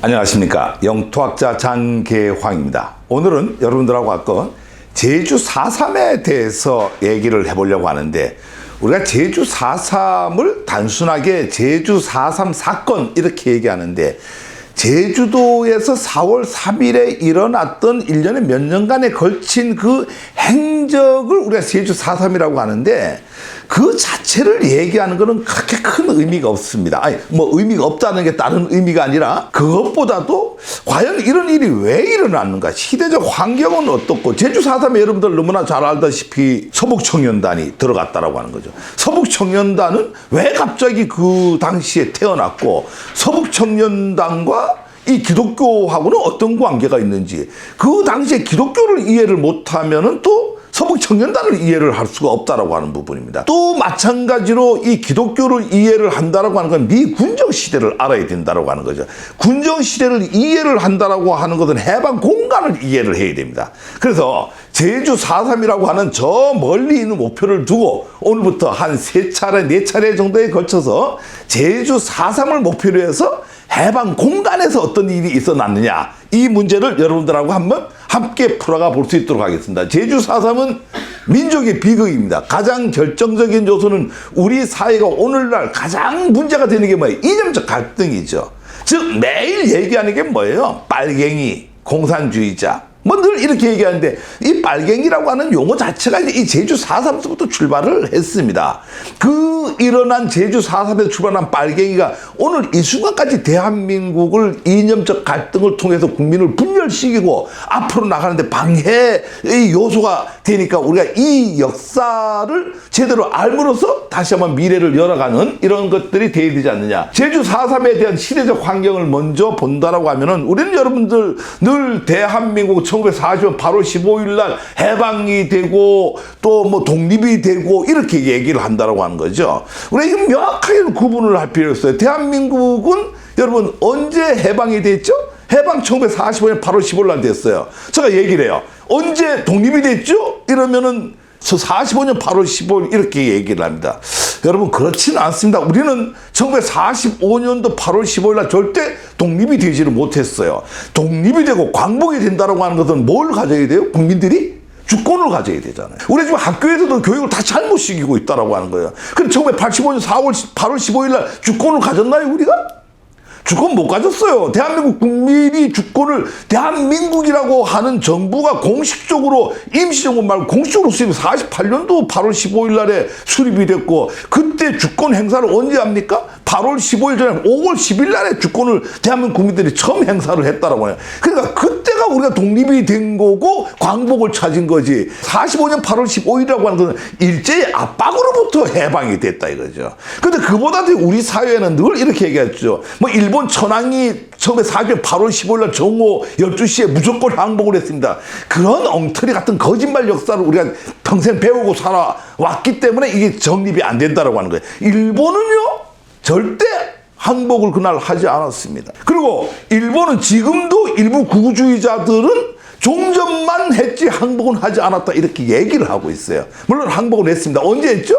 안녕하십니까. 영토학자 장계황입니다. 오늘은 여러분들하고 아까 제주 4.3에 대해서 얘기를 해보려고 하는데, 우리가 제주 4.3을 단순하게 제주 4.3 사건 이렇게 얘기하는데, 제주도에서 4월 3일에 일어났던 1년에 몇 년간에 걸친 그 행적을 우리가 제주 4.3이라고 하는데, 그 자체를 얘기하는 것은 그렇게 큰 의미가 없습니다. 아니, 의미가 없다는 게 다른 의미가 아니라, 그것보다도 과연 이런 일이 왜 일어났는가, 시대적 환경은 어떻고, 제주 4.3에 여러분들 너무나 잘 알다시피 서북청년단이 들어갔다라고 하는 거죠. 서북청년단은 왜 갑자기 그 당시에 태어났고, 서북청년단과 이 기독교하고는 어떤 관계가 있는지, 그 당시에 기독교를 이해를 못하면은 또 서북청년단을 이해를 할 수가 없다라고 하는 부분입니다. 또 마찬가지로 이 기독교를 이해를 한다라고 하는 건 미군정 시대를 알아야 된다라고 하는 거죠. 군정 시대를 이해를 한다라고 하는 것은 해방 공간을 이해를 해야 됩니다. 그래서 제주 4.3이라고 하는 저 멀리 있는 목표를 두고 오늘부터 한 3차례, 4차례 정도에 걸쳐서 제주 4.3을 목표로 해서 해방 공간에서 어떤 일이 있어났느냐, 이 문제를 여러분들하고 한번 함께 풀어가 볼 수 있도록 하겠습니다. 제주 4.3은 민족의 비극입니다. 가장 결정적인 요소는 우리 사회가 오늘날 가장 문제가 되는 게 뭐예요? 이념적 갈등이죠. 즉 매일 얘기하는 게 뭐예요? 빨갱이, 공산주의자, 늘 이렇게 얘기하는데, 이 빨갱이라고 하는 용어 자체가 이제 이 제주 4.3부터 출발을 했습니다. 그 일어난 제주 4.3에서 출발한 빨갱이가 오늘 이 순간까지 대한민국을 이념적 갈등을 통해서 국민을 분열시키고 앞으로 나가는데 방해의 요소가 되니까, 우리가 이 역사를 제대로 알므로써 다시 한번 미래를 열어가는 이런 것들이 돼야 되지 않느냐. 제주 4.3에 대한 시대적 환경을 먼저 본다라고 하면은, 우리는 여러분들 늘 대한민국 1940년 8월 15일 날 해방이 되고 또 독립이 되고 이렇게 얘기를 한다라고 하는 거죠. 우리가 이거 명확하게 구분을 할 필요가 있어요. 대한민국은 여러분 언제 해방이 됐죠? 해방 1945년 8월 15일 날 됐어요. 제가 얘기를 해요. 언제 독립이 됐죠? 이러면은 45년 8월 15일 이렇게 얘기를 합니다. 여러분 그렇지는 않습니다. 우리는 1945년도 8월 15일 날 절대 독립이 되지를 못했어요. 독립이 되고 광복이 된다고 하는 것은 뭘 가져야 돼요? 국민들이 주권을 가져야 되잖아요. 우리 지금 학교에서도 교육을 다 잘못 시키고 있다고 하는 거예요. 근데 1985년 8월 15일 날 주권을 가졌나요, 우리가? 주권 못 가졌어요. 대한민국 국민이 주권을, 대한민국이라고 하는 정부가 공식적으로, 임시정부 말고 공식적으로 수립 48년도 8월 15일 날에 수립이 됐고, 그때 주권 행사를 언제 합니까? 8월 15일 전에 5월 10일 날에 주권을 대한민국 국민들이 처음 행사를 했다라고 해요. 그러니까 그때가 우리가 독립이 된 거고 광복을 찾은 거지. 45년 8월 15일이라고 하는 것은 일제의 압박으로부터 해방이 됐다 이거죠. 근데 그보다도 우리 사회는 늘 이렇게 얘기했죠. 일본 천황이 1940년 8월 15일 날 정오 12시에 무조건 항복을 했습니다. 그런 엉터리 같은 거짓말 역사를 우리가 평생 배우고 살아왔기 때문에 이게 정립이 안 된다라고 하는 거예요. 일본은요, 절대 항복을 그날 하지 않았습니다. 그리고 일본은 지금도 일부 구구주의자들은 종전만 했지 항복은 하지 않았다 이렇게 얘기를 하고 있어요. 물론 항복을 했습니다. 언제 했죠?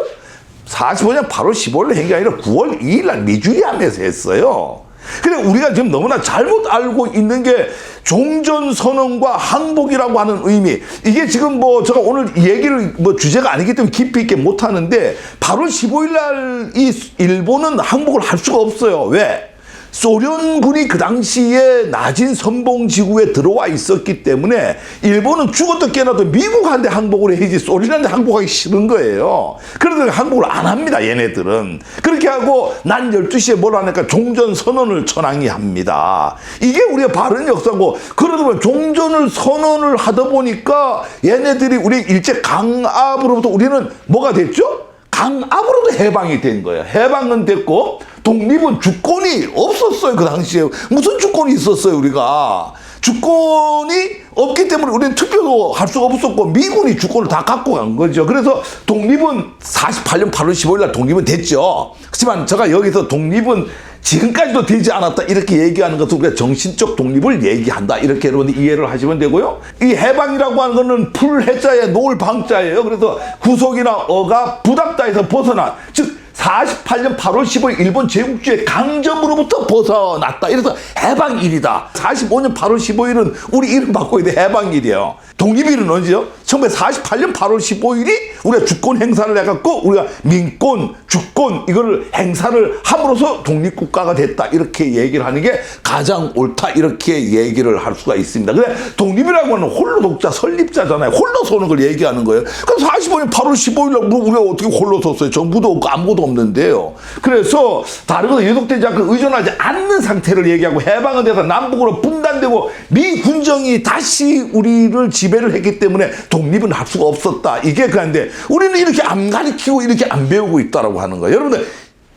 45년 8월 15일 한 게 아니라 9월 2일 날 미주리함에서 했어요. 근데 우리가 지금 너무나 잘못 알고 있는 게 종전선언과 항복이라고 하는 의미, 이게 지금 제가 오늘 얘기를 주제가 아니기 때문에 깊이 있게 못하는데, 8월 15일 날 이 일본은 항복을 할 수가 없어요. 왜? 소련군이 그 당시에 나진 선봉지구에 들어와 있었기 때문에 일본은 죽어도 깨나도 미국한테 항복을 해야지 소련한테 항복하기 싫은 거예요. 그래서 항복을 안 합니다, 얘네들은. 그렇게 하고 난 12시에 뭘 하니까 종전선언을 천황이 합니다. 이게 우리가 바른 역사고, 그러다 보면 종전을 선언을 하다 보니까 얘네들이 우리 일제 강압으로부터 우리는 뭐가 됐죠? 강압으로도 해방이 된 거예요. 해방은 됐고, 독립은 주권이 없었어요. 그 당시에 무슨 주권이 있었어요? 우리가 주권이 없기 때문에 우리는 투표도 할 수가 없었고, 미군이 주권을 다 갖고 간 거죠. 그래서 독립은 48년 8월 15일 날 독립은 됐죠. 그렇지만 제가 여기서 독립은 지금까지도 되지 않았다 이렇게 얘기하는 것은 우리가 정신적 독립을 얘기한다 이렇게 여러분들 이해를 하시면 되고요. 이 해방이라고 하는 것은 풀해자에 놓을 방자예요. 그래서 구속이나 억압, 부닥다에서 벗어난, 즉 48년 8월 15일 일본 제국주의 강점으로부터 벗어났다. 이래서 해방일이다. 45년 8월 15일은 우리 이름 바꿔야 돼. 해방일이에요. 독립일은 언제요? 1948년 8월 15일이 우리가 주권 행사를 해갖고 우리가 민권, 주권 이거를 행사를 함으로써 독립국가가 됐다. 이렇게 얘기를 하는 게 가장 옳다. 이렇게 얘기를 할 수가 있습니다. 근데 독립이라고 하는 홀로 독자, 설립자잖아요. 홀로 서는 걸 얘기하는 거예요. 그래서 45년 8월 15일 날 우리가 어떻게 홀로 섰어요? 정부도 없고 아무것도 없는데요. 그래서 다른 것도 유독되지 않고 의존하지 않는 상태를 얘기하고 해방은 돼서 남북으로 분단되고 미 군정이 다시 우리를 지배를 했기 때문에 독립은 할 수가 없었다. 이게 그런데 우리는 이렇게 안 가르치고 이렇게 안 배우고 있다라고 하는 거예요. 여러분들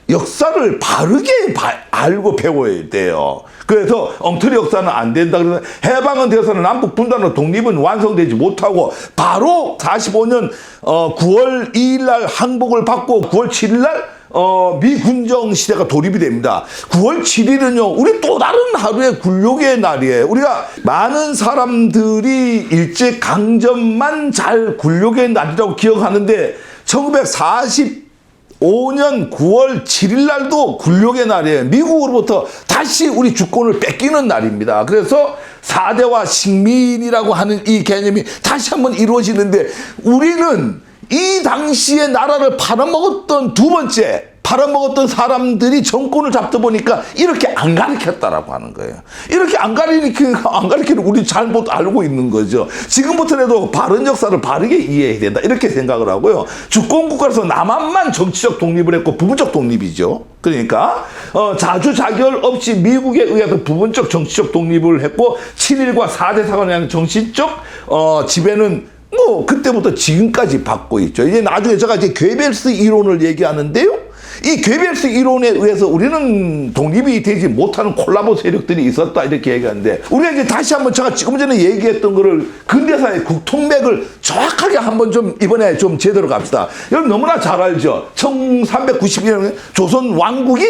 역사를 바르게 알고 배워야 돼요. 그래서 엉터리 역사는 안 된다. 그래서 해방은 되어서는 남북 분단으로 독립은 완성되지 못하고 바로 45년 9월 2일 날 항복을 받고 9월 7일 날 미군정 시대가 돌입이 됩니다. 9월 7일은요, 우리 또 다른 하루의 굴욕의 날이에요. 우리가 많은 사람들이 일제강점만 잘 굴욕의 날이라고 기억하는데 1945년 9월 7일 날도 굴욕의 날이에요. 미국으로부터 다시 우리 주권을 뺏기는 날입니다. 그래서 4대와 식민이라고 하는 이 개념이 다시 한번 이루어지는데 우리는 이 당시에 나라를 팔아먹었던 두 번째 팔아먹었던 사람들이 정권을 잡다 보니까 이렇게 안 가르쳤다라고 하는 거예요. 이렇게 안 가르치는 우리 잘못 알고 있는 거죠. 지금부터라도 바른 역사를 바르게 이해해야 된다. 이렇게 생각을 하고요. 주권국가로서 남한만 정치적 독립을 했고 부분적 독립이죠. 그러니까 자주자결 없이 미국에 의해서 부분적 정치적 독립을 했고 7.1과 4대 사관에 의한 정치적 지배는 뭐 그때부터 지금까지 받고 있죠. 이제 나중에 제가 이제 괴벨스 이론을 얘기하는데요. 이 괴벨스 이론에 의해서 우리는 독립이 되지 못하는 콜라보 세력들이 있었다 이렇게 얘기하는데 우리가 이제 다시 한번 제가 지금 전에 얘기했던 거를 근대사의 국통맥을 정확하게 한번 좀 이번에 좀 제대로 갑시다. 여러분 너무나 잘 알죠. 1391년에 조선 왕국이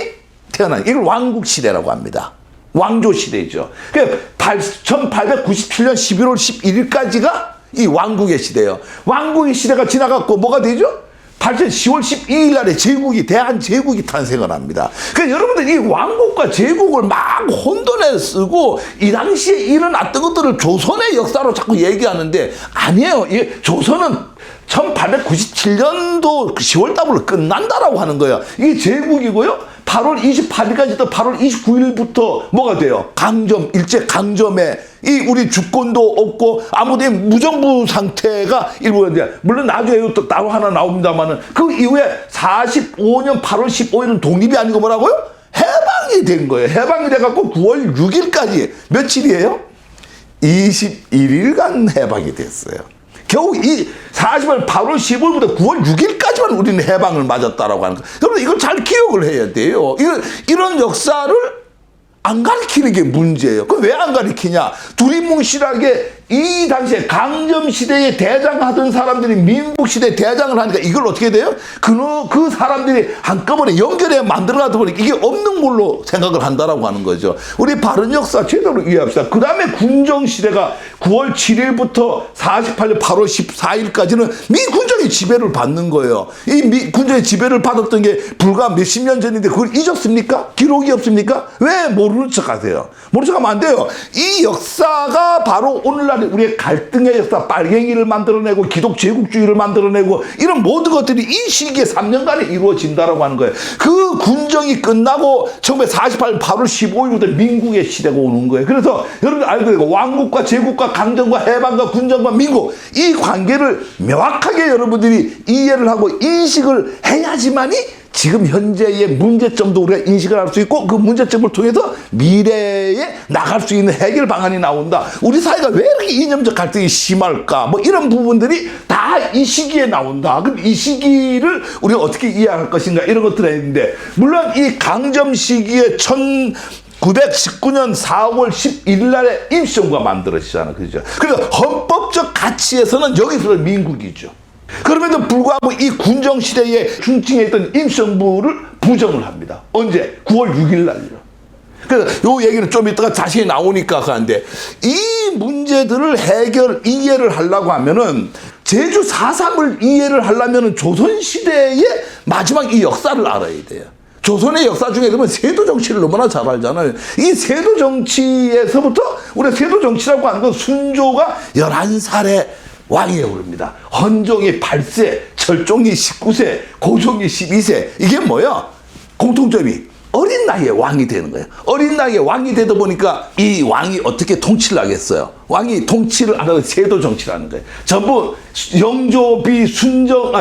태어난 이걸 왕국 시대라고 합니다. 왕조 시대죠. 그러니까 1897년 11월 11일까지가 이 왕국의 시대예요. 왕국의 시대가 지나갔고 뭐가 되죠? 10월 12일 날에 제국이 대한제국이 탄생을 합니다. 그러니까 여러분들 이 왕국과 제국을 막 혼돈에 쓰고 이 당시에 일어났던 것들을 조선의 역사로 자꾸 얘기하는데 아니에요. 이 조선은 1897년도 10월 달로 끝난다라고 하는 거예요. 이게 제국이고요. 8월 28일까지 또 8월 29일부터 뭐가 돼요? 강점, 일제 강점에 이 우리 주권도 없고 아무데 무정부 상태가 일부였는데 물론 나중에 또 따로 하나 나옵니다만은 그 이후에 45년 8월 15일은 독립이 아니고 뭐라고요? 해방이 된 거예요. 해방이 돼갖고 9월 6일까지 며칠이에요? 21일간 해방이 됐어요. 겨우 이 40월 8월 15일부터 9월 6일까지만 우리는 해방을 맞았다라고 하는 거예요. 여러분 이걸 잘 기억을 해야 돼요. 이런 역사를 안 가르치는 게 문제예요. 그럼 왜 안 가르치냐? 두리뭉실하게 이 당시에 강점시대에 대장하던 사람들이 민국시대에 대장을 하니까 이걸 어떻게 돼요? 그 사람들이 한꺼번에 연결해 만들어가다 보니까 이게 없는 걸로 생각을 한다라고 하는 거죠. 우리 바른 역사 제대로 이해합시다. 그 다음에 군정시대가 9월 7일부터 48년 8월 14일까지는 미군정이 지배를 받는 거예요. 이 미군정의 지배를 받았던 게 불과 몇십 년 전인데 그걸 잊었습니까? 기록이 없습니까? 왜 모르는 척 하세요? 모르는 척 하면 안 돼요. 이 역사가 바로 오늘날 우리의 갈등의 역사, 빨갱이를 만들어내고 기독 제국주의를 만들어내고 이런 모든 것들이 이 시기에 3년간에 이루어진다라고 하는 거예요. 그 군정이 끝나고 1948년 8월 15일부터 민국의 시대가 오는 거예요. 그래서 여러분 알고 있고 왕국과 제국과 강정과 해방과 군정과 민국 이 관계를 명확하게 여러분들이 이해를 하고 인식을 해야지만이 지금 현재의 문제점도 우리가 인식을 할 수 있고 그 문제점을 통해서 미래에 나갈 수 있는 해결 방안이 나온다. 우리 사회가 왜 이렇게 이념적 갈등이 심할까? 뭐 이런 부분들이 다 이 시기에 나온다. 그럼 이 시기를 우리가 어떻게 이해할 것인가 이런 것들이 있는데 물론 이 강점 시기에 1919년 4월 11일 날에 임시정부가 만들어지잖아. 그죠? 그래서 헌법적 가치에서는 여기서 민국이죠. 그럼에도 불구하고 이 군정시대의 중증에 있던 임시정부를 부정을 합니다. 언제? 9월 6일 날요. 그래서 요 얘기는 좀 이따가 자세히 나오니까 하는데 이 문제들을 이해를 하려고 하면은 제주 4.3을 이해를 하려면 조선시대의 마지막 이 역사를 알아야 돼요. 조선의 역사 중에 그러면 세도 정치를 너무나 잘 알잖아요. 이 세도 정치에서부터 우리가 세도 정치라고 하는 건 순조가 11살에 왕위에 오릅니다. 헌종이 8세, 철종이 19세, 고종이 12세. 이게 뭐야? 공통점이 어린 나이에 왕이 되는 거예요. 어린 나이에 왕이 되다 보니까 이 왕이 어떻게 통치를 하겠어요? 왕이 통치를 안 하고 세도 정치를 하는 거예요. 전부 영조비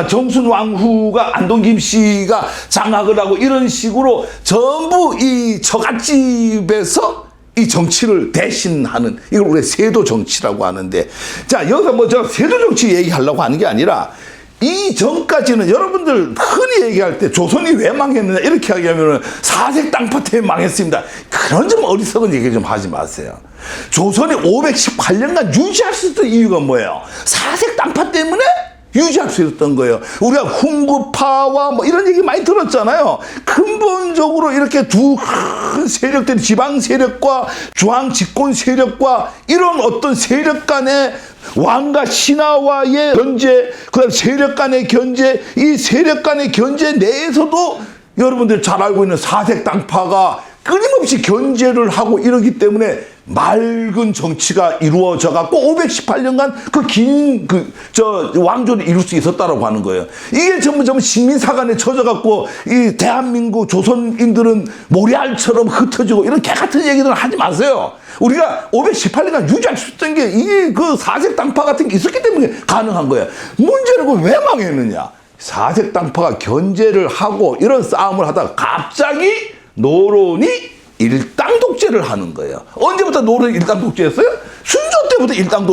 정순 왕후가 안동 김씨가 장악을 하고 이런 식으로 전부 이 처갓집에서 이 정치를 대신하는 이걸 우리가 세도 정치라고 하는데, 자 여기서 뭐 제가 세도 정치 얘기하려고 하는 게 아니라 이 전까지는 여러분들 흔히 얘기할 때 조선이 왜 망했느냐 이렇게 하면 사색 땅파 때문에 망했습니다. 그런 좀 어리석은 얘기 좀 하지 마세요. 조선이 518년간 유지할 수 있었던 이유가 뭐예요? 사색 땅파 때문에 유지할 수 있었던 거예요. 우리가 훈구파와 뭐 이런 얘기 많이 들었잖아요. 근본적으로 이렇게 두 큰 세력들이 지방 세력과 중앙 집권 세력과 이런 어떤 세력 간의 왕과 신하와의 견제, 그다음 세력 간의 견제, 이 세력 간의 견제 내에서도 여러분들 잘 알고 있는 사색 당파가 끊임없이 견제를 하고 이러기 때문에 맑은 정치가 이루어져 갖고 518년간 그 긴 왕조를 이룰 수 있었다라고 하는 거예요. 이게 전부 식민사관에 젖어 갖고 이 대한민국 조선인들은 모래알처럼 흩어지고 이런 개 같은 얘기들은 하지 마세요. 우리가 518년간 유지할 수 있었던 게 이게 그 사색 당파 같은 게 있었기 때문에 가능한 거예요. 문제는 왜 망했느냐? 사색 당파가 견제를 하고 이런 싸움을 하다가 갑자기 노론이 일당 독재를 하는 거예요. 언제부터 노론이 일당 독재했어요? 순조 때부터 일당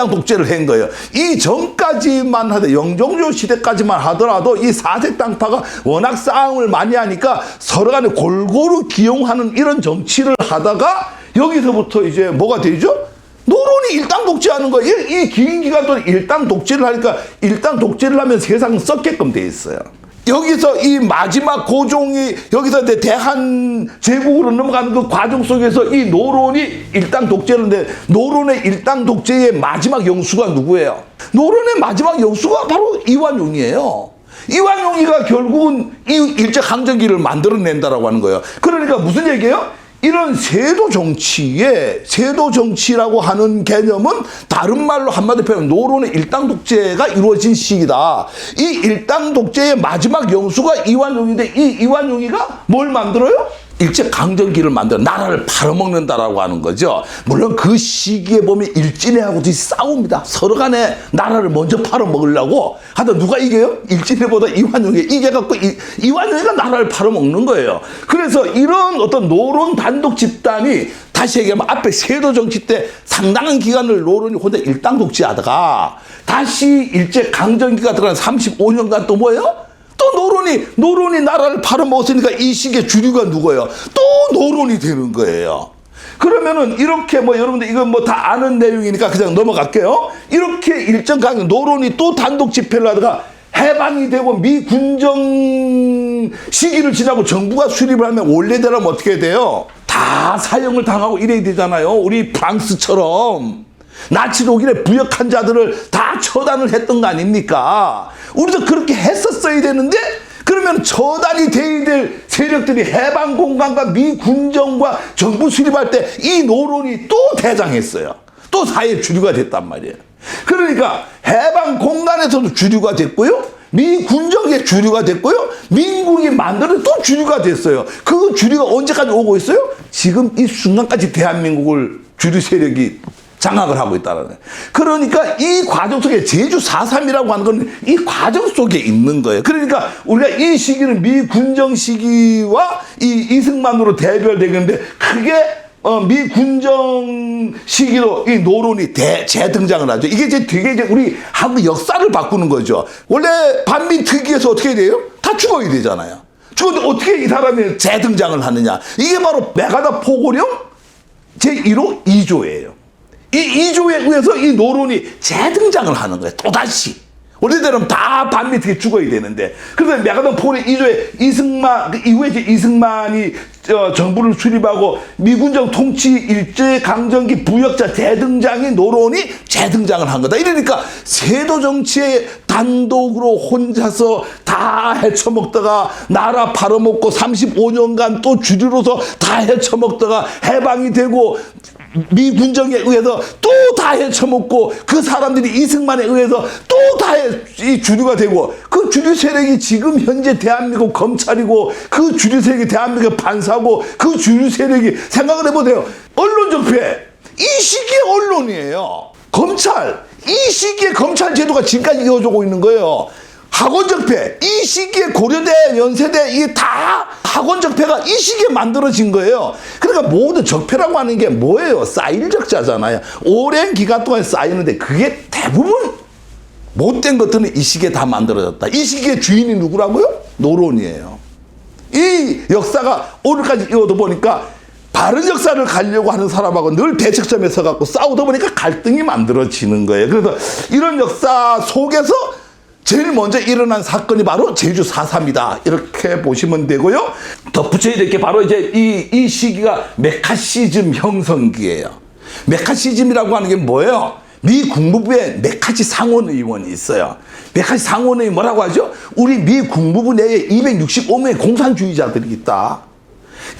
독재를 한 거예요. 이 전까지만 하더 영종조 시대까지만 하더라도 이 사색 당파가 워낙 싸움을 많이 하니까 서로 간에 골고루 기용하는 이런 정치를 하다가 여기서부터 이제 뭐가 되죠? 노론이 일당 독재하는 거예요. 이 긴 기간 동안 일당 독재를 하니까 일당 독재를 하면 세상은 썩게끔 돼 있어요. 여기서 이 마지막 고종이 여기서 대한 제국으로 넘어가는 그 과정 속에서 이 노론이 일당 독재인데 노론의 일당 독재의 마지막 영수가 누구예요? 노론의 마지막 영수가 바로 이완용이에요. 이완용이가 결국은 이 일제강점기를 만들어낸다라고 하는 거예요. 그러니까 무슨 얘기예요? 이런 세도 정치라고 하는 개념은 다른 말로 한마디로 표현하면 노론의 일당 독재가 이루어진 시기다. 이 일당 독재의 마지막 영수가 이완용인데 이 이완용이가 뭘 만들어요? 일제강점기를 만들어 나라를 팔아먹는다라고 하는 거죠. 물론 그 시기에 보면 일진회하고도 싸웁니다. 서로 간에 나라를 먼저 팔아먹으려고 하다 누가 이겨요? 일진회보다 이완용이 이겨갖고 이완용이가 나라를 팔아먹는 거예요. 그래서 이런 어떤 노론 단독 집단이 다시 얘기하면 앞에 세도 정치 때 상당한 기간을 노론이 혼자 일당 독재하다가 다시 일제강점기가 들어간 35년간 또 뭐예요? 또 노론이 나라를 팔아먹었으니까 이 시기에 주류가 누구예요? 또 노론이 되는 거예요. 그러면은 이렇게 뭐 여러분들 이건 뭐 다 아는 내용이니까 그냥 넘어갈게요. 이렇게 일정 강경 노론이 또 단독 집회를 하다가 해방이 되고 미군정 시기를 지나고 정부가 수립을 하면 원래대로면 어떻게 돼요? 다 사형을 당하고 이래야 되잖아요. 우리 프랑스처럼. 나치 독일의 부역한 자들을 다 처단을 했던 거 아닙니까? 우리도 그렇게 했었어야 되는데 그러면 처단이 돼야 될 세력들이 해방공간과 미군정과 정부 수립할 때 이 노론이 또 대장했어요. 또 사회 주류가 됐단 말이에요. 그러니까 해방공간에서도 주류가 됐고요. 미군정의 주류가 됐고요. 민국이 만드는 또 주류가 됐어요. 그 주류가 언제까지 오고 있어요? 지금 이 순간까지 대한민국을 주류 세력이 장악을 하고 있다는 거예요. 그러니까 이 과정 속에 제주 4.3이라고 하는 건 이 과정 속에 있는 거예요. 그러니까 우리가 이 시기는 미군정 시기와 이 이승만으로 대별되는데 크게 미군정 시기로 이 노론이 재등장을 하죠. 이게 되게 우리 한국 역사를 바꾸는 거죠. 원래 반민특위에서 어떻게 돼요? 다 죽어야 되잖아요. 죽었는데 어떻게 이 사람이 재등장을 하느냐. 이게 바로 메가다 포고령 제1호 2조예요. 이 2조에 의해서 이 노론이 재등장을 하는 거예요. 또다시. 원래대로 다 반미특에 죽어야 되는데. 그래서 메가던 포레 2조에 이승만, 그 이후에 이제 이승만이 정부를 수립하고 미군정 통치 일제강점기 부역자 재등장이 노론이 재등장을 한 거다. 이러니까 세도 정치에 단독으로 혼자서 다 헤쳐먹다가 나라 팔아먹고 35년간 또 주류로서 다 헤쳐먹다가 해방이 되고 미군정에 의해서 또 다 헤쳐먹고 그 사람들이 이승만에 의해서 또 다 이 주류가 되고 그 주류 세력이 지금 현재 대한민국 검찰이고 그 주류 세력이 대한민국 판사고 그 주류 세력이 생각을 해보세요. 언론 적폐 이 시기에 언론이에요. 검찰 이 시기에 검찰 제도가 지금까지 이어지고 있는 거예요. 학원 적폐 이 시기에 고려대 연세대 이게 다 학원 적폐가 이 시기에 만들어진 거예요. 그러니까 모든 적폐라고 하는 게 뭐예요? 쌓일 적자잖아요. 오랜 기간 동안 쌓이는데 그게 대부분 못된 것들은 이 시기에 다 만들어졌다. 이 시기의 주인이 누구라고요? 노론이에요. 이 역사가 오늘까지 이어도 보니까 바른 역사를 가려고 하는 사람하고 늘 대척점에 서갖고 싸우다 보니까 갈등이 만들어지는 거예요. 그래서 이런 역사 속에서 제일 먼저 일어난 사건이 바로 제주 4.3이다. 이렇게 보시면 되고요. 덧붙여야 될 게 바로 이제 이 시기가 메카시즘 형성기예요. 메카시즘이라고 하는 게 뭐예요? 미 국무부에 메카시 상원의원이 있어요. 메카시 상원의원이 뭐라고 하죠? 우리 미 국무부 내에 265명의 공산주의자들이 있다.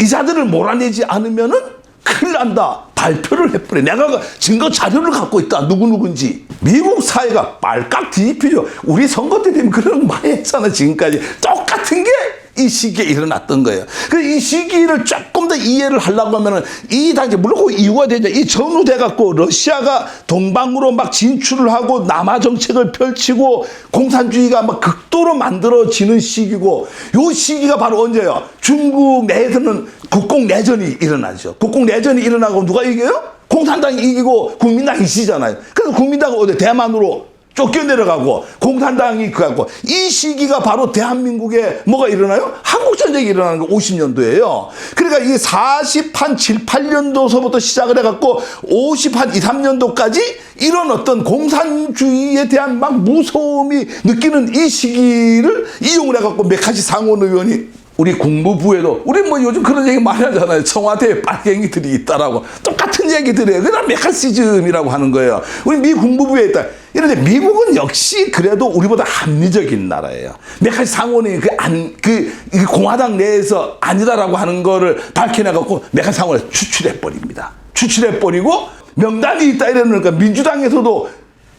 이 자들을 몰아내지 않으면은 큰일 난다. 발표를 해버려. 내가 증거 자료를 갖고 있다. 누구누군지. 미국 사회가 빨깍 뒤집히죠. 우리 선거 때 되면 그런 거 많이 했잖아. 지금까지. 똑같은 게 이 시기에 일어났던 거예요. 그래서 이 시기를 조금 더 이해를 하려고 하면은 이 당시, 물론 그 이유가 되죠. 이 전후돼갖고 러시아가 동방으로 막 진출을 하고 남하 정책을 펼치고 공산주의가 막 극도로 만들어지는 시기고 요 시기가 바로 언제예요? 중국 내에서는 국공내전이 일어나죠. 국공내전이 일어나고 누가 이겨요? 공산당이 이기고 국민당이 지잖아요. 그래서 국민당은 어디 대만으로 쫓겨내려가고 공산당이 그하고 이 시기가 바로 대한민국에 뭐가 일어나요? 한국전쟁이 일어나는 거 50년도예요. 그러니까 이게 40한 7, 8년도서부터 시작을 해갖고 50한 2, 3년도까지 이런 어떤 공산주의에 대한 막 무서움이 느끼는 이 시기를 이용을 해갖고 메카시 상원의원이 우리 국무부에도 우리 뭐 요즘 그런 얘기 많이 하잖아요. 청와대에 빨갱이들이 있다라고 똑같은 얘기들이에요. 그다음 메카시즘이라고 하는 거예요. 우리 미 국무부에 있다. 이런데 미국은 역시 그래도 우리보다 합리적인 나라예요. 메카시 상원이 그 공화당 내에서 아니다라고 하는 거를 밝혀내갖고 메카시 상원을 추출해버립니다. 추출해버리고 명단이 있다 이러니까 민주당에서도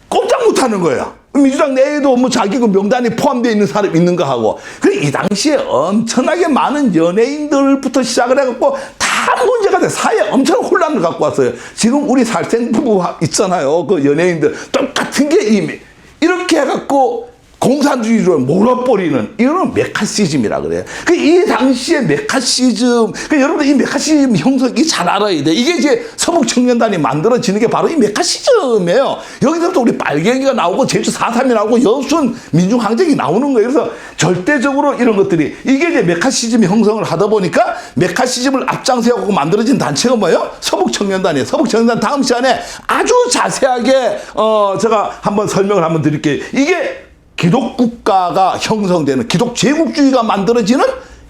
꼼짝 못하는 거예요. 민주당 내에도 뭐 자기 그 명단에 포함되어 있는 사람이 있는가 하고. 그래, 이 당시에 엄청나게 많은 연예인들부터 시작을 해갖고 다 문제가 돼. 사회에 엄청 혼란을 갖고 왔어요. 지금 우리 살생부부 있잖아요. 그 연예인들. 똑같은 게 이미. 이렇게 해갖고 공산주의로 몰아버리는 이런 메카시즘이라 그래요. 이 당시에 메카시즘, 여러분들 이 메카시즘 형성이 잘 알아야 돼. 이게 이제 서북청년단이 만들어지는 게 바로 이 메카시즘이에요. 여기서부터 우리 빨갱이가 나오고 제주 4.3이 나오고 여순 민중항쟁이 나오는 거예요. 그래서 절대적으로 이런 것들이 이게 이제 메카시즘 형성을 하다 보니까 메카시즘을 앞장세우고 만들어진 단체가 뭐예요? 서북청년단이에요. 서북청년단 다음 시간에 아주 자세하게 제가 한번 설명을 한번 드릴게요. 이게 기독국가가 형성되는 기독제국주의가 만들어지는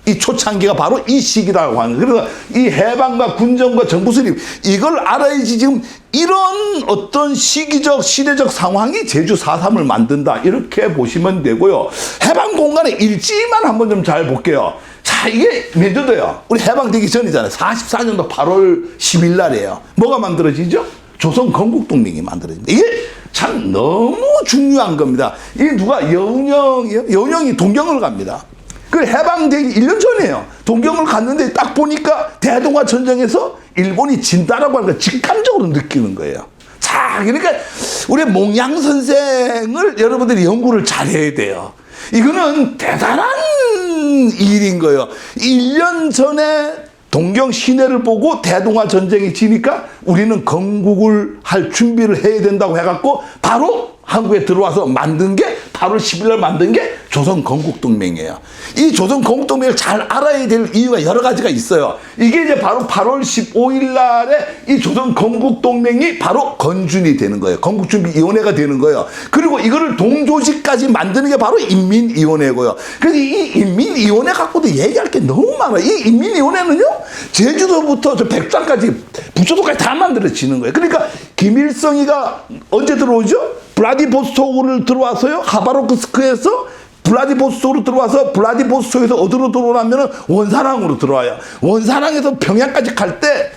이 초창기가 바로 이 시기라고 하는 거예요. 그래서 이 해방과 군정과 정부 수립 이걸 알아야지 지금 이런 어떤 시기적 시대적 상황이 제주 4.3을 만든다 이렇게 보시면 되고요. 해방 공간의 일지만 한번 좀 잘 볼게요. 자, 이게 몇 년도예요? 우리 해방되기 전이잖아요. 44년도 8월 10일 날이에요. 뭐가 만들어지죠? 조선 건국동맹이 만들어집니다. 이게 참 너무 중요한 겁니다. 이게 누가 여운형이에요? 여운형이 동경을 갑니다. 그 해방되기 1년 전이에요. 동경을 갔는데 딱 보니까 대동아 전쟁에서 일본이 진다라고 하는 걸 직감적으로 느끼는 거예요. 자, 그러니까 우리 몽양 선생을 여러분들이 연구를 잘해야 돼요. 이거는 대단한 일인 거예요. 1년 전에 동경 시내를 보고 대동아 전쟁이 지니까 우리는 건국을 할 준비를 해야 된다고 해갖고 바로 한국에 들어와서 만든 게 8월 10일 날 만든 게 조선건국동맹이에요. 이 조선건국동맹을 잘 알아야 될 이유가 여러 가지가 있어요. 이게 이제 바로 8월 15일 날에 이 조선건국동맹이 바로 건준이 되는 거예요. 건국준비위원회가 되는 거예요. 그리고 이거를 동조직까지 만드는 게 바로 인민위원회고요. 그래서 이 인민위원회 갖고도 얘기할 게 너무 많아요. 이 인민위원회는요, 제주도부터 저 백두산까지 북조도까지 다 만들어지는 거예요. 그러니까 김일성이가 언제 들어오죠? 블라디보스토크를 들어와서요, 하바롭스크에서 블라디보스토크로 들어와서 블라디보스토크에서 어디로 들어오냐면 원산항으로 들어와요. 원산항에서 평양까지 갈 때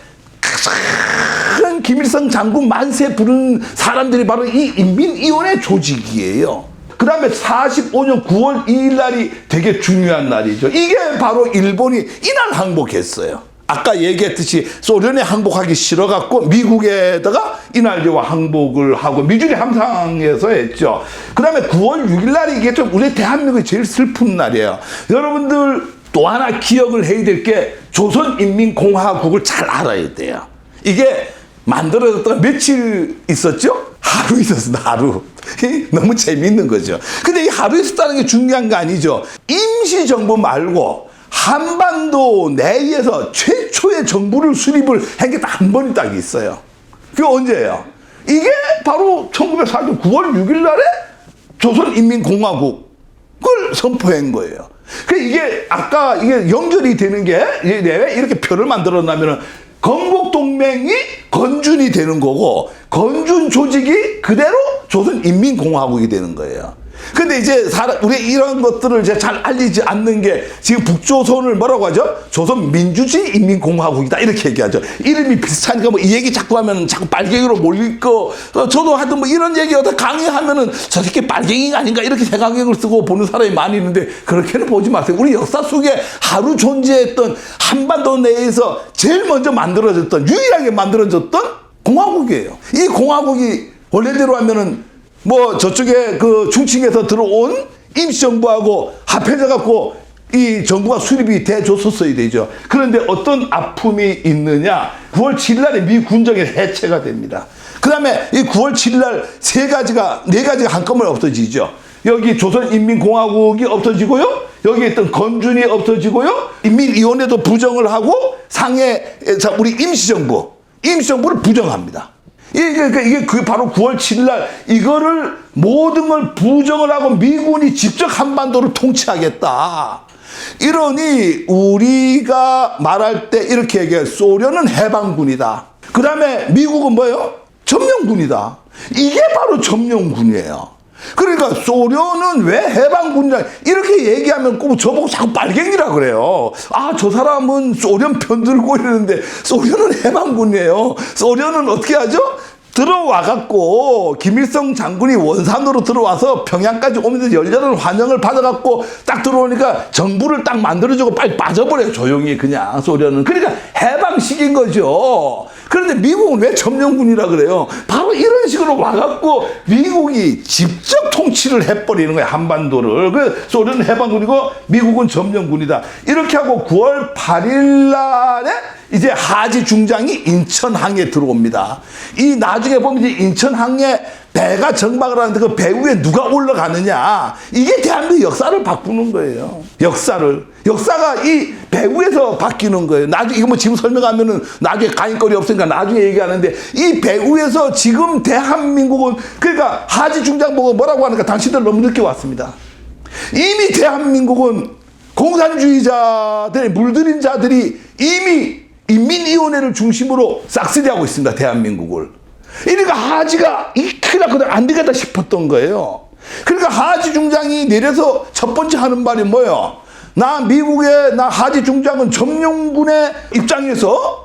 큰 김일성 장군 만세 부른 사람들이 바로 이 인민위원회 조직이에요. 그 다음에 45년 9월 2일 날이 되게 중요한 날이죠. 이게 바로 일본이 이날 항복했어요. 아까 얘기했듯이 소련에 항복하기 싫어갖고 미국에다가 이날제와 항복을 하고 미주리 함상에서 했죠. 그 다음에 9월 6일 날이 이게 좀 우리 대한민국의 제일 슬픈 날이에요. 여러분들 또 하나 기억을 해야 될 게 조선인민공화국을 잘 알아야 돼요. 이게 만들어졌다가 며칠 있었죠? 하루 있었습니다. 하루. 너무 재밌는 거죠. 근데 이 하루 있었다는 게 중요한 거 아니죠. 임시정부 말고 한반도 내에서 최초의 정부를 수립을 한 게 딱 한 번이 딱 있어요. 그게 언제예요? 이게 바로 1940년 9월 6일 날에 조선인민공화국을 선포한 거예요. 이게 아까 이게 연결이 되는 게 왜 이렇게 표를 만들었냐면은 건국동맹이 건준이 되는 거고 건준 조직이 그대로 조선인민공화국이 되는 거예요. 근데 이제 우리 이런 것들을 이제 잘 알리지 않는 게 지금 북조선을 뭐라고 하죠? 조선민주주의 인민공화국이다 이렇게 얘기하죠. 이름이 비슷하니까 뭐 이 얘기 자꾸 하면 자꾸 빨갱이로 몰릴 거. 저도 하여튼 뭐 이런 얘기 어디 강의하면은 저 새끼 빨갱이가 아닌가 이렇게 생각을 쓰고 보는 사람이 많이 있는데 그렇게는 보지 마세요. 우리 역사 속에 하루 존재했던 한반도 내에서 제일 먼저 만들어졌던 유일하게 만들어졌던 공화국이에요. 이 공화국이 원래대로 하면은 뭐 저쪽에 그 중층에서 들어온 임시정부하고 합해져 갖고 이 정부가 수립이 돼줬었어야 되죠. 그런데 어떤 아픔이 있느냐? 9월 7일 날에 미 군정이 해체가 됩니다. 그 다음에 이 9월 7일 날 네 가지가 한꺼번에 없어지죠. 여기 조선인민공화국이 없어지고요. 여기 있던 건준이 없어지고요. 인민위원회도 부정을 하고 상해 우리 임시정부를 부정합니다. 이게 바로 9월 7일 날 이거를 모든 걸 부정을 하고 미군이 직접 한반도를 통치하겠다. 이러니 우리가 말할 때 이렇게 얘기해요. 소련은 해방군이다. 그 다음에 미국은 뭐예요? 점령군이다. 이게 바로 점령군이에요. 그러니까 소련은 왜 해방군이냐 이렇게 얘기하면 꼭 저보고 자꾸 빨갱이라 그래요. 아, 저 사람은 소련 편들고 이러는데 소련은 해방군이에요. 소련은 어떻게 하죠? 들어와갖고 김일성 장군이 원산으로 들어와서 평양까지 오면서 열렬한 환영을 받아갖고 딱 들어오니까 정부를 딱 만들어주고 빨리 빠져버려요. 조용히 그냥 소련은. 그러니까 해방시킨 거죠. 그런데 미국은 왜 점령군이라 그래요? 바로 이런 식으로 와갖고 미국이 직접 통치를 해버리는 거예요. 한반도를. 그래서 소련은 해방군이고 미국은 점령군이다. 이렇게 하고 9월 8일 날에 이제 하지 중장이 인천항에 들어옵니다. 이 나중에 보면 이제 인천항에 배가 정박을 하는데 그 배 위에 누가 올라가느냐. 이게 대한민국 역사를 바꾸는 거예요. 역사가 이 배 위에서 바뀌는 거예요. 나중에 이거 뭐 지금 설명하면은 나중에 가인거리 없으니까 나중에 얘기하는데 이 배 위에서 지금 대한민국은 그러니까 하지 중장 보고 뭐라고 하니까 당신들 너무 늦게 왔습니다. 이미 대한민국은 공산주의자들의 물들인 자들이 이미 인민위원회를 중심으로 싹쓸이하고 있습니다. 대한민국을. 그러니까 하지가 큰일 났거든 안 되겠다 싶었던 거예요. 그러니까 하지 중장이 내려서 첫 번째 하는 말이 뭐예요? 나 하지 중장은 점령군의 입장에서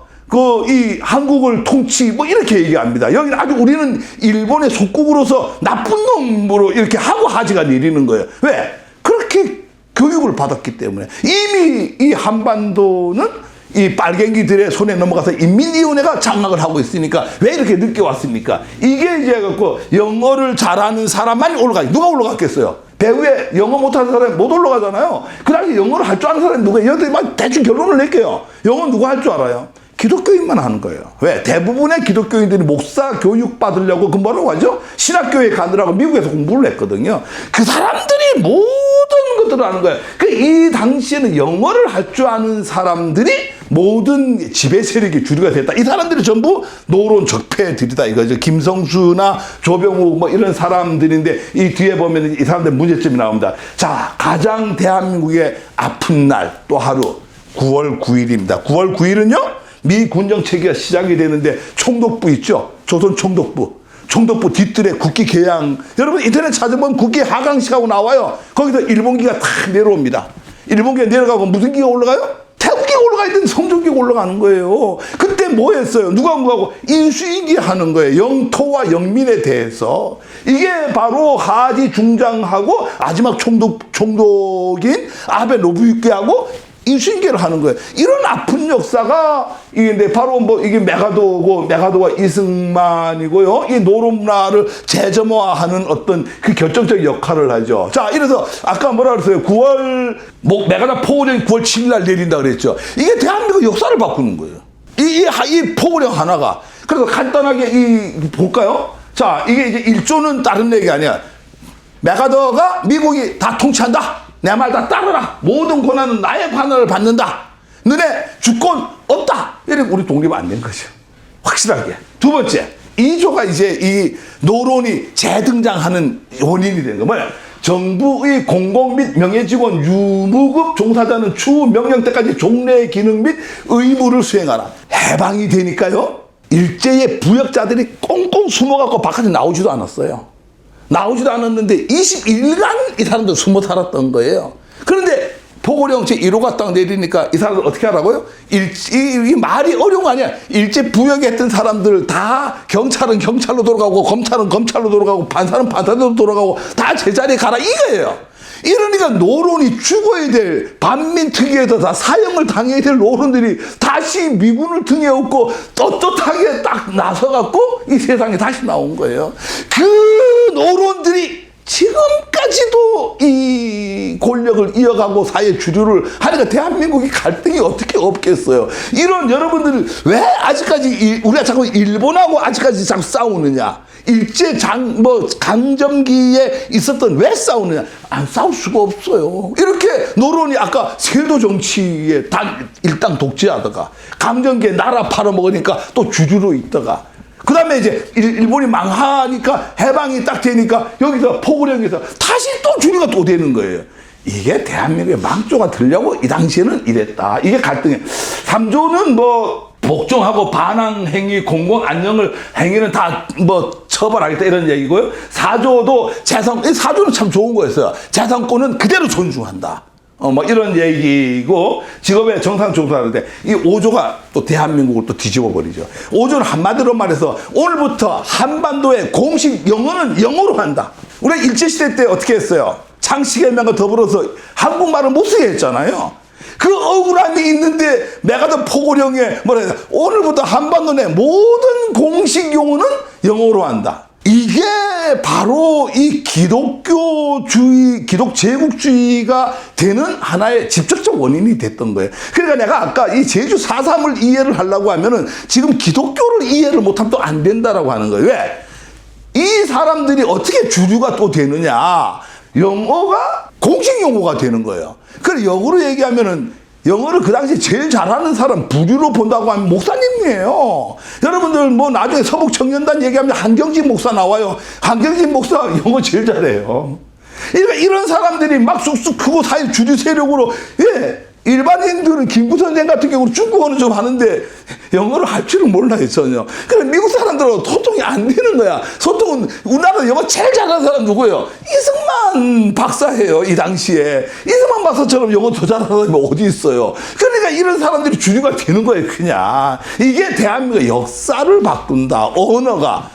이 한국을 통치 뭐 이렇게 얘기합니다. 여기는 아주 우리는 일본의 속국으로서 나쁜 놈으로 이렇게 하고 하지가 내리는 거예요. 왜? 그렇게 교육을 받았기 때문에. 이미 이 한반도는 이 빨갱이들의 손에 넘어가서 인민위원회가 장악을 하고 있으니까 왜 이렇게 늦게 왔습니까? 이게 이제 갖고 영어를 잘하는 사람만 올라가요. 누가 올라갔겠어요? 배 위에 영어 못하는 사람이 못 올라가잖아요. 그 당시 영어를 할 줄 아는 사람이 누가 여기서 막 대충 결론을 낼게요. 영어 누가 할 줄 알아요? 기독교인만 하는 거예요. 왜? 대부분의 기독교인들이 목사 교육 받으려고 그 뭐라고 하죠? 신학교에 가느라고 미국에서 공부를 했거든요. 그 사람들이 모든 것들을 하는 거예요. 이 당시에는 영어를 할 줄 아는 사람들이 모든 지배 세력의 주류가 됐다. 이 사람들이 전부 노론 적폐들이다 이거죠. 김성수나 조병욱 뭐 이런 사람들인데 이 뒤에 보면 이 사람들 문제점이 나옵니다. 자, 가장 대한민국의 아픈 날 또 하루 9월 9일입니다. 9월 9일은요 미 군정 체계가 시작이 되는데 총독부 있죠. 조선 총독부 뒤뜰에 국기 개양, 여러분 인터넷 찾아보면 국기 하강식하고 나와요. 거기서 일본기가 탁 내려옵니다. 일본기가 내려가고 무슨 기가 올라가요? 태국기가 올라가 있던 성종기가 올라가는 거예요. 그때 뭐 했어요? 누가 뭐하고 인수인계 하는 거예요. 영토와 영민에 대해서. 이게 바로 하지 중장하고 마지막 총독인 아베 노부유키하고 인수인계를 하는 거예요. 이런 아픈 역사가 이게 바로 뭐 이게 메가도가 이승만이고요. 이 노론문화를 재점화하는 어떤 그 결정적 역할을 하죠. 자, 이래서 아까 뭐라 그랬어요? 메가다 포고령이 9월 7일 날 내린다 그랬죠. 이게 대한민국 역사를 바꾸는 거예요. 이 포고령 하나가. 그래서 간단하게 볼까요? 자, 이게 이제 1조는 다른 얘기 아니야. 메가더가 미국이 다 통치한다. 내 말 다 따르라. 모든 권한은 나의 관할을 받는다. 너네 주권 없다. 이렇게 우리 독립 안 된 거죠. 확실하게. 두 번째, 2조가 이제 이 노론이 재등장하는 원인이 된 거 뭐야? 정부의 공공 및 명예직원 유무급 종사자는 추후 명령 때까지 종래의 기능 및 의무를 수행하라. 해방이 되니까요. 일제의 부역자들이 꽁꽁 숨어갖고 바깥에 나오지도 않았어요. 나오지도 않았는데 21일간 이 사람들 숨어 살았던 거예요. 그런데 포고령 제1호가 딱 내리니까 이 사람들 어떻게 하라고요? 이 말이 어려운 거 아니야. 일제 부역했던 사람들 다 경찰은 경찰로 돌아가고 검찰은 검찰로 돌아가고 판사는 판사로 돌아가고 다 제자리에 가라 이거예요. 이러니까 노론이 죽어야 될 반민특위에서 다 사형을 당해야 될 노론들이 다시 미군을 등에 업고 떳떳하게 딱 나서갖고 이 세상에 다시 나온 거예요. 그 노론들이 지금까지도 이 권력을 이어가고 사회 주류를 하니까 대한민국이 갈등이 어떻게 없겠어요. 이런 여러분들 왜 아직까지 우리가 자꾸 일본하고 아직까지 자꾸 싸우느냐. 일제 강점기에 있었던 왜 싸우느냐. 안 싸울 수가 없어요. 이렇게 노론이 아까 세도 정치에 일당 독재하다가 강점기에 나라 팔아먹으니까 또 주류로 있다가 그 다음에 이제 일본이 망하니까 해방이 딱 되니까 여기서 포고령에서 다시 또 주류가 또 되는 거예요. 이게 대한민국의 망조가 되려고 이 당시에는 이랬다. 이게 갈등이에요. 3조는 뭐 복종하고 반항 행위, 공공 안녕을 행위는 다 뭐 처벌하겠다 이런 얘기고요. 4조도 4조는 참 좋은 거였어요. 재산권은 그대로 존중한다. 뭐 이런 얘기고 직업의 정상 종사하는데 이 5조가 또 대한민국을 또 뒤집어 버리죠. 5조는 한마디로 말해서 오늘부터 한반도의 공식 영어는 영어로 한다. 우리가 일제시대 때 어떻게 했어요? 창씨개명과 더불어서 한국말을 못 쓰게 했잖아요. 그 억울함이 있는데 메가더 포고령에 뭐라 해야 돼? 오늘부터 한반도 내 모든 공식 용어는 영어로 한다. 이게 바로 이 기독교주의, 기독제국주의가 되는 하나의 직접적 원인이 됐던 거예요. 그러니까 내가 아까 이 제주 4.3을 이해를 하려고 하면은 지금 기독교를 이해를 못하면 또 안 된다라고 하는 거예요. 왜? 이 사람들이 어떻게 주류가 또 되느냐. 영어가 공식 용어가 되는 거예요. 그래, 역으로 얘기하면은 영어를 그 당시에 제일 잘하는 사람 부류로 본다고 하면 목사님이에요. 여러분들 뭐 나중에 서북청년단 얘기하면 한경진 목사 나와요. 한경진 목사 영어 제일 잘해요. 그러니까 이런 사람들이 막 쑥쑥 크고 사회 주류 세력으로 일반인들은 김구 선생 같은 경우는 중국어는 좀 하는데 영어를 할 줄은 몰라요, 전혀. 그래, 미국 사람들하고 소통이 안 되는 거야. 소통은, 우리나라 영어 제일 잘하는 사람 누구예요? 이승만 박사예요, 이 당시에. 이승만 박사처럼 영어 더 잘하는 사람이 어디 있어요? 그러니까 이런 사람들이 주류가 되는 거예요, 그냥. 이게 대한민국의 역사를 바꾼다, 언어가.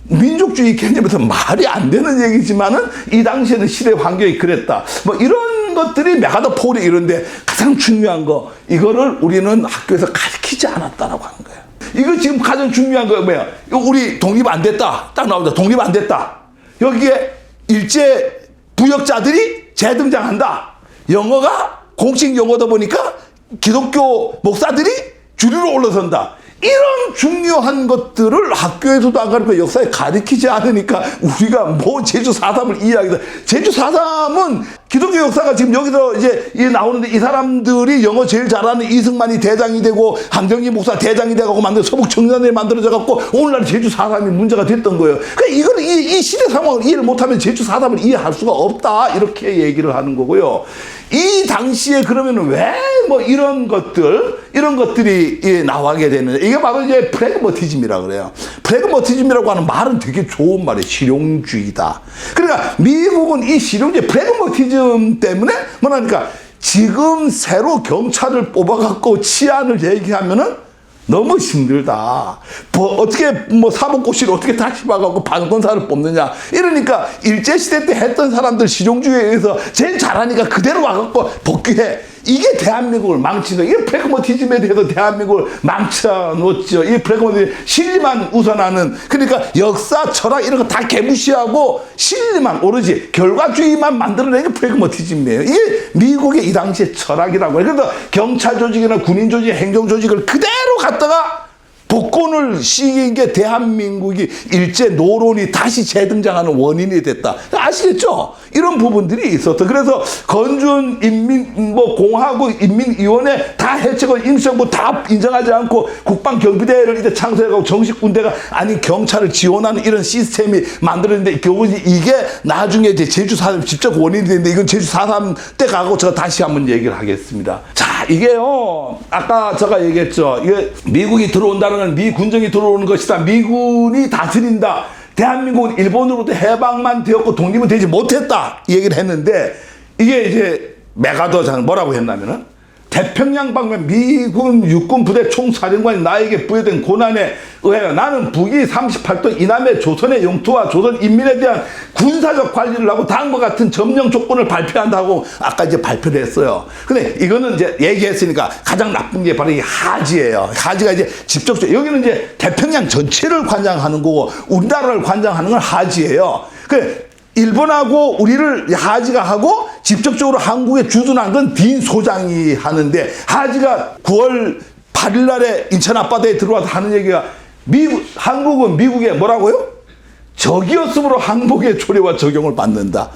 민족주의 개념에서 말이 안 되는 얘기지만은 이 당시에는 시대 환경이 그랬다. 뭐 이런 것들이 메가더 포리 이런데 가장 중요한 거, 이거를 우리는 학교에서 가르치지 않았다라고 하는 거예요. 이거 지금 가장 중요한 거 뭐야? 우리 독립 안 됐다. 딱 나오죠. 독립 안 됐다. 여기에 일제 부역자들이 재등장한다. 영어가 공식 영어다 보니까 기독교 목사들이 주류로 올라선다. 이런 중요한 것들을 학교에서도 안 가르치고 역사에 가르치지 않으니까 우리가 뭐 제주 4.3을 이해하겠다. 제주 4.3은 기독교 역사가 지금 여기서 이제 나오는데 이 사람들이 영어 제일 잘하는 이승만이 대장이 되고 한경기 목사 대장이 되고 만든 서북 청년회에 만들어져 갖고 오늘날 제주 4.3이 문제가 됐던 거예요. 그러니까 이거는 이 시대 상황을 이해를 못하면 제주 4.3을 이해할 수가 없다. 이렇게 얘기를 하는 거고요. 이 당시에 그러면 왜 뭐 이런 것들이 나오게 되는 이게 바로 이제 프래그머티즘이라고 그래요. 프래그머티즘이라고 하는 말은 되게 좋은 말이에요. 실용주의다. 그러니까 미국은 이 실용주의 프래그머티즘 때문에 뭐라니까 지금 새로 경찰을 뽑아갖고 치안을 얘기하면은 너무 힘들다. 어떻게 사법고시를 어떻게 다시 봐갖고 방권사를 뽑느냐. 이러니까 일제시대 때 했던 사람들 실용주의에 의해서 제일 잘하니까 그대로 와갖고 복귀해. 이게 대한민국을 망치는, 이게 프래그머티즘에 대해서 대한민국을 망쳐놓죠. 이 프래그머티즘, 실리만 우선하는, 그러니까 역사, 철학 이런 거 다 개무시하고 실리만 오로지 결과주의만 만들어내는 게 프래그머티즘이에요. 이게 미국의 이 당시의 철학이라고 해요. 그래서 경찰 조직이나 군인 조직, 행정 조직을 그대로 갖다가 복권을 시킨 게 대한민국이 일제 노론이 다시 재등장하는 원인이 됐다. 아시겠죠? 이런 부분들이 있었다. 그래서 건준 공화국 인민위원회 다 해체고 임시정부 다 인정하지 않고 국방경비대를 이제 창설하고 정식 군대가 아닌 경찰을 지원하는 이런 시스템이 만들어졌는데 결국 이게 나중에 이제 제주 4.3 직접 원인이 되는데 이건 제주 4.3 때 가고 제가 다시 한번 얘기를 하겠습니다. 자, 이게요. 아까 제가 얘기했죠. 이게 미국이 들어온다는 건 미 군정이 들어오는 것이다. 미군이 다스린다. 대한민국은 일본으로부터 해방만 되었고 독립은 되지 못했다. 이 얘기를 했는데 이게 이제 메가더장 뭐라고 했냐면은 태평양 방면 미군 육군 부대 총사령관이 나에게 부여된 고난에 의하여 나는 북위 38도 이남의 조선의 영토와 조선 인민에 대한 군사적 관리를 하고 다음과 같은 점령 조건을 발표한다고 아까 이제 발표를 했어요. 근데 이거는 이제 얘기했으니까 가장 나쁜 게 바로 이 하지예요. 하지가 이제 직접적으로 여기는 이제 태평양 전체를 관장하는 거고 우리나라를 관장하는 건 하지예요. 일본하고 우리를 하지가 하고 직접적으로 한국에 주둔한 건 딘 소장이 하는데 하지가 9월 8일 날에 인천 앞바다에 들어와서 하는 얘기가 한국은 미국의 뭐라고요? 적이었으므로 항복의 조례와 적용을 받는다.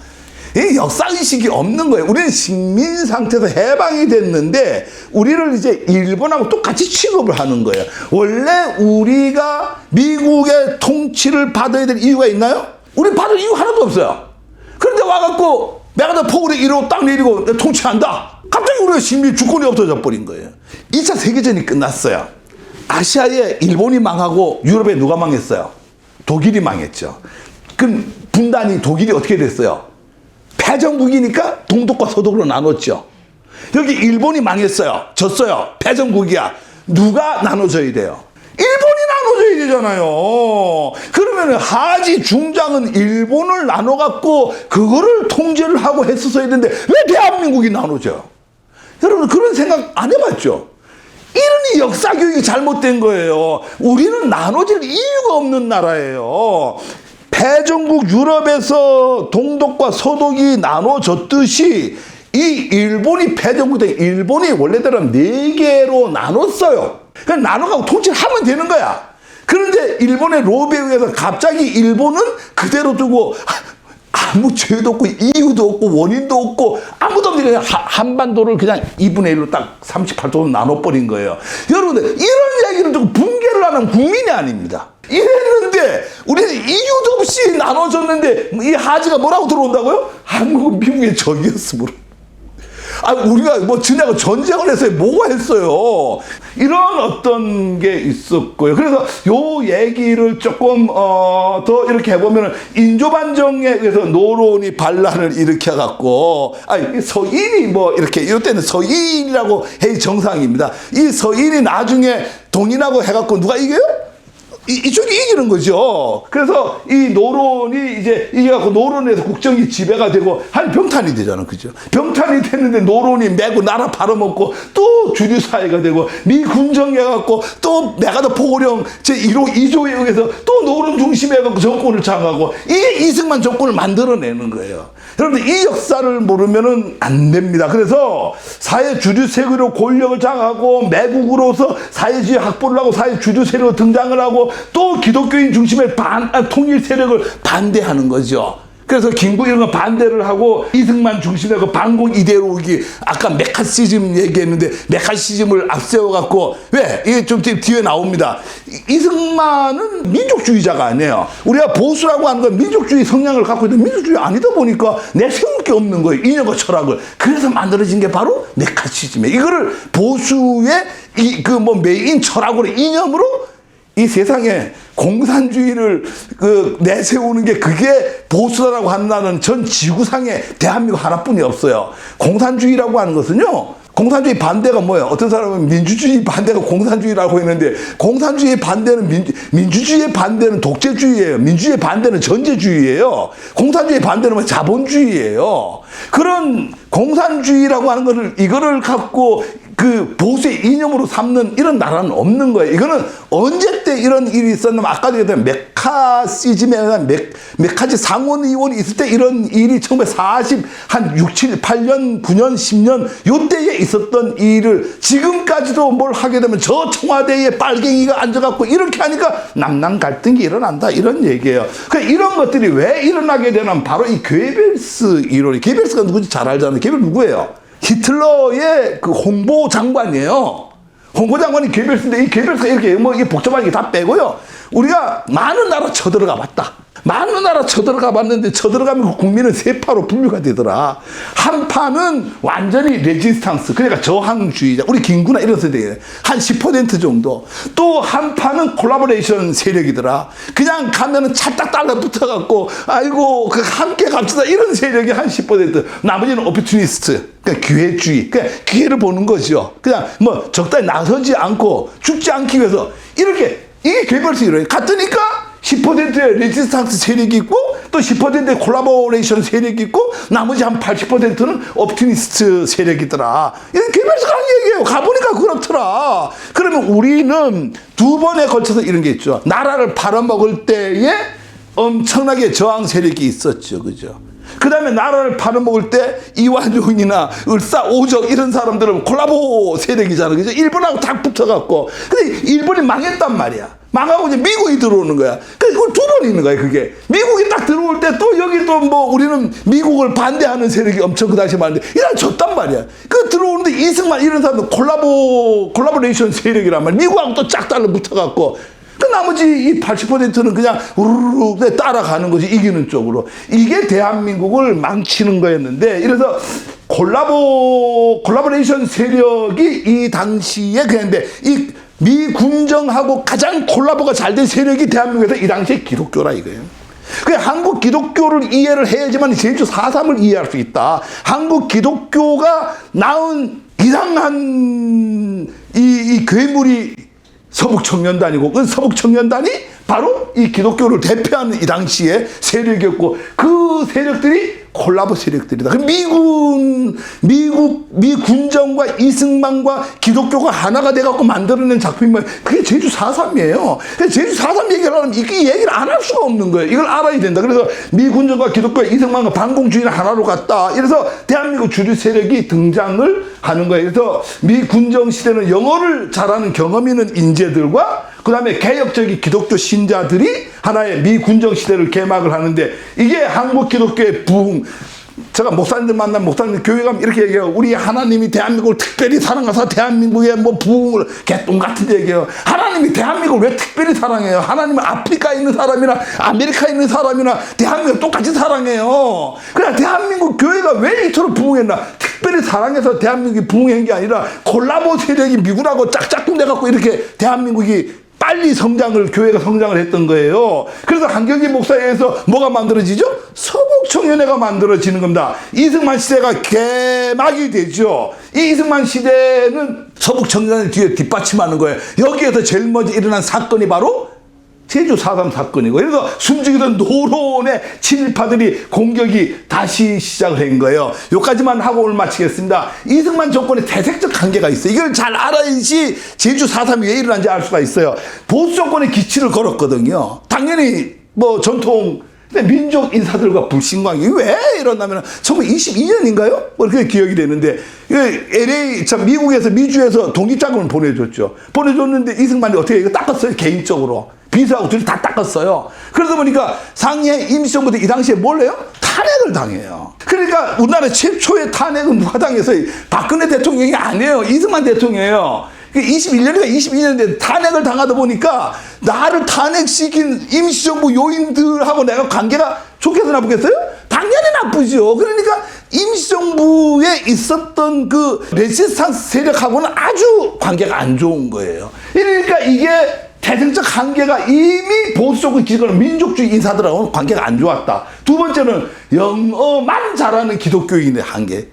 이 역사의식이 없는 거예요. 우리는 식민 상태에서 해방이 됐는데 우리를 이제 일본하고 똑같이 취급을 하는 거예요. 원래 우리가 미국의 통치를 받아야 될 이유가 있나요? 우리 받을 이유 하나도 없어요. 그런데 와갖고 메가더 폭우로 이러고 딱 내리고 통치한다. 갑자기 우리가 식민 주권이 없어져 버린 거예요. 2차 세계전이 끝났어요. 아시아에 일본이 망하고 유럽에 누가 망했어요? 독일이 망했죠. 그럼 분단이 독일이 어떻게 됐어요? 패전국이니까 동독과 서독으로 나눴죠. 여기 일본이 망했어요. 졌어요. 패전국이야. 누가 나눠줘야 돼요? 일본이 나눠줘야 되잖아요. 그러면 하지 중장은 일본을 나눠갖고 그거를 통제를 하고 했었어야 되는데 왜 대한민국이 나눠져요? 여러분 그런 생각 안 해봤죠? 이러니 역사교육이 잘못된 거예요. 우리는 나눠질 이유가 없는 나라예요. 패전국 유럽에서 동독과 서독이 나눠졌듯이 이 일본이 패전국 때 일본이 원래대로 4개로 나눴어요. 그냥 나눠가고 통치를 하면 되는 거야. 그런데 일본의 로비에 의해서 갑자기 일본은 그대로 두고 아무 죄도 없고 이유도 없고 원인도 없고 아무도 없는 그냥 한반도를 그냥 2분의 1로 딱 38도로 나눠버린 거예요. 여러분들 이런 얘기를 듣고 붕괴를 하는 국민이 아닙니다. 이랬는데 우리는 이유도 없이 나눠졌는데 이 하지가 뭐라고 들어온다고요? 한국은 미국의 적이었으므로. 우리가 지나고 전쟁을 해서 뭐가 했어요. 이런 어떤 게 있었고요. 그래서 요 얘기를 조금 더 이렇게 해보면 인조반정에 의해서 노론이 반란을 일으켜갖고 서인이 이렇게 이럴 때는 서인이라고 해 정상입니다. 이 서인이 나중에 동인하고 해갖고 누가 이겨요? 이쪽이 이기는 거죠. 그래서 이 노론이 이제 이겨갖고 노론에서 국정이 지배가 되고 한 병탄이 되잖아. 그죠? 병탄이 됐는데 노론이 매고 나라 팔아먹고 또 주류 사회가 되고 미 군정해갖고 또 메가더 포고령 제1호 2조에 의해서 또 노론 중심해갖고 정권을 장악하고 이게 이승만 정권을 만들어내는 거예요. 여러분들 이 역사를 모르면은 안 됩니다. 그래서 사회 주류 세력으로 권력을 장악하고 매국으로서 사회주의 확보를 하고 사회 주류 세력으로 등장을 하고 또 기독교인 중심의 통일 세력을 반대하는 거죠. 그래서 김구 이런 거 반대를 하고 이승만 중심의 그 반공 이데올로기 아까 메카시즘 얘기했는데 메카시즘을 앞세워갖고 왜? 이게 좀 뒤에 나옵니다. 이승만은 민족주의자가 아니에요. 우리가 보수라고 하는 건 민족주의 성향을 갖고 있는 민족주의 아니다 보니까 내세울 게 없는 거예요. 이념과 철학을. 그래서 만들어진 게 바로 메카시즘이에요. 이거를 보수의 메인 철학으로 이념으로 이 세상에 공산주의를 내세우는 게 그게 보수라고 한다는 전 지구상에 대한민국 하나뿐이 없어요. 공산주의라고 하는 것은요. 공산주의 반대가 뭐예요? 어떤 사람은 민주주의 반대가 공산주의라고 했는데 공산주의 반대는 민주주의의 반대는 독재주의예요. 민주주의의 반대는 전제주의예요. 공산주의 반대는 뭐 자본주의예요. 그런 공산주의라고 하는 것을 이거를 갖고 그 보수의 이념으로 삼는 이런 나라는 없는 거예요. 이거는 언제 때 이런 일이 있었냐면 아까도 얘기했던 메카시즘에 의한 메카지 상원의원이 있을 때 이런 일이 1940, 한 6, 7, 8년, 9년, 10년 요때에 있었던 일을 지금까지도 뭘 하게 되면 저 청와대에 빨갱이가 앉아갖고 이렇게 하니까 남남 갈등이 일어난다 이런 얘기예요. 그러니까 이런 것들이 왜 일어나게 되냐면 바로 이 괴벨스 이론이 괴벨스가 누군지 잘 알잖아요. 괴벨스 누구예요? 히틀러의 그 홍보 장관이에요. 홍보 장관이 괴벨스인데 이 괴벨스가 이렇게 이게 복잡한 게 다 빼고요. 우리가 많은 나라 쳐들어가 봤다. 많은 나라 쳐들어가 봤는데 쳐들어가면 국민은 세 파로 분류가 되더라. 한 파는 완전히 레지스탕스, 그러니까 저항주의자, 우리 김구나 이런 세대에 한 10% 정도. 또 한 파는 콜라보레이션 세력이더라. 그냥 가면은 찰딱 달라붙어갖고 아이고 그 함께 갑시다 이런 세력이 한 10%. 나머지는 오피튜니스트, 그러니까 기회주의, 그러니까 기회를 보는 거죠. 그냥 뭐 적당히 나서지 않고 죽지 않기 위해서 이렇게 이게 괴벨스 이론이 같으니까. 10%의 레지스탕스 세력이 있고 또 10%의 콜라보레이션 세력이 있고 나머지 한 80%는 옵티미스트 세력이더라. 이건 괴벨스가 하는 얘기예요. 가보니까 그렇더라. 그러면 우리는 두 번에 걸쳐서 이런 게 있죠. 나라를 팔아먹을 때에 엄청나게 저항 세력이 있었죠. 그죠? 그 다음에 나라를 팔아먹을 때 이완용이나 을사오적 이런 사람들은 콜라보 세력이잖아. 그죠? 일본하고 딱 붙어갖고. 근데 일본이 망했단 말이야. 망하고 이제 미국이 들어오는 거야. 그러니까 이걸 두 번 있는 거야, 그게. 미국이 딱 들어올 때 또 여기 또 뭐 우리는 미국을 반대하는 세력이 엄청 그 당시에 많은데 이런 졌단 말이야. 그 들어오는데 이승만 이런 사람들 콜라보레이션 세력이란 말이야. 미국하고 또 쫙 달라붙어갖고. 그 나머지 이 80%는 그냥 우르르 따라가는 거지, 이기는 쪽으로. 이게 대한민국을 망치는 거였는데, 이래서 콜라보레이션 세력이 이 당시에 그랬는데, 이 미군정하고 가장 콜라보가 잘 된 세력이 대한민국에서 이 당시에 기독교라 이거예요. 그 한국 기독교를 이해를 해야지만 제주 4.3을 이해할 수 있다. 한국 기독교가 낳은 이상한 이 괴물이 서북청년단이고 그 서북청년단이 바로 이 기독교를 대표하는 이 당시에 세력이었고 그 세력들이 콜라보 세력들이다. 미군정과 이승만과 기독교가 하나가 돼갖고 만들어낸 작품이면 그게 제주 4.3이에요. 제주 4.3 얘기를 하면 이게 얘기를 안 할 수가 없는 거예요. 이걸 알아야 된다. 그래서 미군정과 기독교와 이승만과 반공주의는 하나로 갔다. 이래서 대한민국 주류 세력이 등장을 하는 거예요. 그래서 미군정 시대는 영어를 잘하는 경험 있는 인재들과 그 다음에 개혁적인 기독교 신자들이 하나의 미군정 시대를 개막을 하는데 이게 한국 기독교의 부흥. 제가 목사님들 만나면 목사님들 교회 가면 이렇게 얘기해요. 우리 하나님이 대한민국을 특별히 사랑해서 대한민국의 뭐 부흥을 개똥 같은 얘기해요. 하나님이 대한민국을 왜 특별히 사랑해요? 하나님은 아프리카에 있는 사람이나 아메리카에 있는 사람이나 대한민국을 똑같이 사랑해요. 그냥 대한민국 교회가 왜 이토록 부흥했나? 특별히 사랑해서 대한민국이 부흥한 게 아니라 콜라보 세력이 미국하고 짝짝꿍 돼갖고 이렇게 대한민국이 빨리 교회가 성장을 했던 거예요. 그래서 한경기 목사에 의해서 뭐가 만들어지죠? 서북청년회가 만들어지는 겁니다. 이승만 시대가 개막이 되죠. 이 이승만 시대는 서북청년회 뒤에 뒷받침하는 거예요. 여기에서 제일 먼저 일어난 사건이 바로 제주 4.3 사건이고, 그래서 숨죽이던 노론의 친일파들이 공격이 다시 시작을 한 거예요. 여기까지만 하고 오늘 마치겠습니다. 이승만 정권의 대색적 관계가 있어요. 이걸 잘 알아야지 제주 4.3이 왜 일어난지 알 수가 있어요. 보수 정권의 기치를 걸었거든요. 당연히 뭐 전통 민족 인사들과 불신광이 왜 이러냐면 1922년인가요? 뭐 그렇게 기억이 되는데 LA 참 미국에서 미주에서 독립자금을 보내줬죠. 보내줬는데 이승만이 어떻게 이거 닦았어요? 개인적으로 비서하고 둘이 다 닦았어요. 그러다 보니까 상해 임시정부 때 이 당시에 뭘 해요? 탄핵을 당해요. 그러니까 우리나라 최초의 탄핵은 누가 당했어요? 박근혜 대통령이 아니에요. 이승만 대통령이에요. 21년인가 22년인데 탄핵을 당하다 보니까 나를 탄핵시킨 임시정부 요인들하고 내가 관계가 좋겠어 나쁘겠어요? 당연히 나쁘죠. 그러니까 임시정부에 있었던 그 레지스탕스 세력하고는 아주 관계가 안 좋은 거예요. 그러니까 이게 대승적 관계가 이미 보수 쪽의 기득권 민족주의 인사들하고는 관계가 안 좋았다. 두 번째는 영어만 잘하는 기독교인의 한계.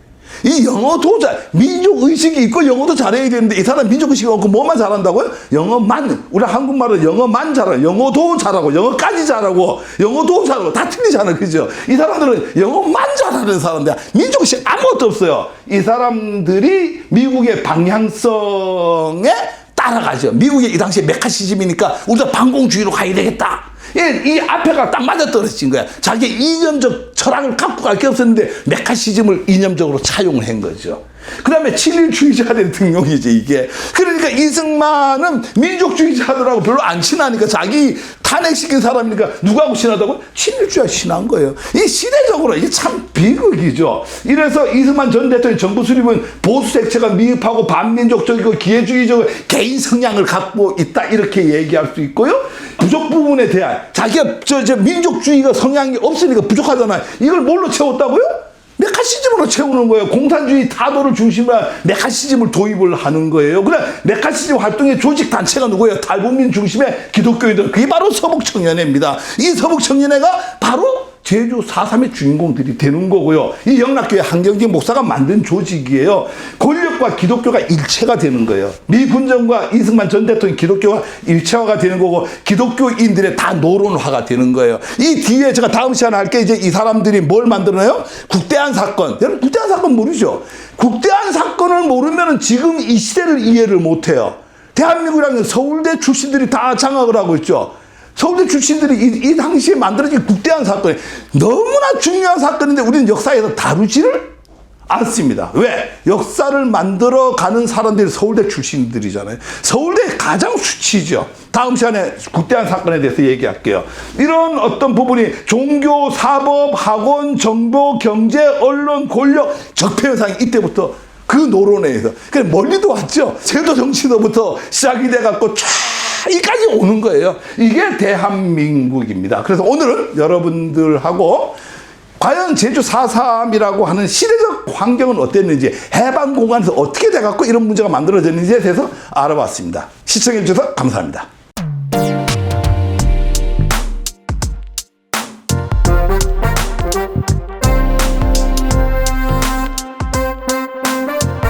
이 영어도 민족의식이 있고 영어도 잘해야 되는데 이 사람 민족의식이 없고 뭐만 잘한다고요? 영어만. 우리 한국말은 영어만 잘하고 영어도 잘하고 영어까지 잘하고 영어도 잘하고 다 틀리잖아요. 그죠? 이 사람들은 영어만 잘하는 사람들. 민족의식 아무것도 없어요. 이 사람들이 미국의 방향성에 따라가죠. 미국이 이 당시에 메카시즘이니까 우리가 반공주의로 가야 되겠다. 이 앞에가 딱 맞아떨어진 거야. 자기 이념적 철학을 갖고 갈 게 없었는데 메카시즘을 이념적으로 차용을 한 거죠. 그 다음에 친일주의자들의 등용이지 이게. 그러니까 이승만은 민족주의자들하고 별로 안 친하니까 자기 탄핵시킨 사람이니까 누구하고 친하다고? 친일주의자 친한 거예요. 이 시대적으로 이게 참 비극이죠. 이래서 이승만 전 대통령 정부 수립은 보수 색채가 미흡하고 반민족적이고 기회주의적 개인 성향을 갖고 있다 이렇게 얘기할 수 있고요. 부족 부분에 대한 자기가 민족주의가 성향이 없으니까 부족하잖아요. 이걸 뭘로 채웠다고요? 메카시즘으로 채우는 거예요. 공산주의 타도를 중심으로 한 메카시즘을 도입을 하는 거예요. 그래 메카시즘 활동의 조직 단체가 누구예요? 탈북민 중심의 기독교인들. 그게 바로 서북청년회입니다. 이 서북청년회가 바로 제주 4.3의 주인공들이 되는 거고요. 이 영락교회 한경직 목사가 만든 조직이에요. 권력과 기독교가 일체가 되는 거예요. 미 군정과 이승만 전 대통령 기독교가 일체화가 되는 거고 기독교인들의 다 노론화가 되는 거예요. 이 뒤에 제가 다음 시간에 할게 이제 이 사람들이 뭘 만들어내요? 국대한 사건. 여러분 국대한 사건 모르죠? 국대한 사건을 모르면 지금 이 시대를 이해를 못해요. 대한민국이라는 서울대 출신들이 다 장악을 하고 있죠. 서울대 출신들이 이 당시에 만들어진 국대한 사건이 너무나 중요한 사건인데 우리는 역사에서 다루지를 않습니다. 왜? 역사를 만들어가는 사람들이 서울대 출신들이잖아요. 서울대 가장 수치죠. 다음 시간에 국대한 사건에 대해서 얘기할게요. 이런 어떤 부분이 종교, 사법, 학원, 정보, 경제, 언론, 권력, 적폐 현상이 이때부터 그 노론에 의해서 그냥 멀리도 왔죠. 제도 정치도부터 시작이 돼갖고 여기까지 오는 거예요. 이게 대한민국입니다. 그래서 오늘은 여러분들하고 과연 제주 4.3이라고 하는 시대적 환경은 어땠는지 해방 공간에서 어떻게 돼갖고 이런 문제가 만들어졌는지에 대해서 알아봤습니다. 시청해 주셔서 감사합니다.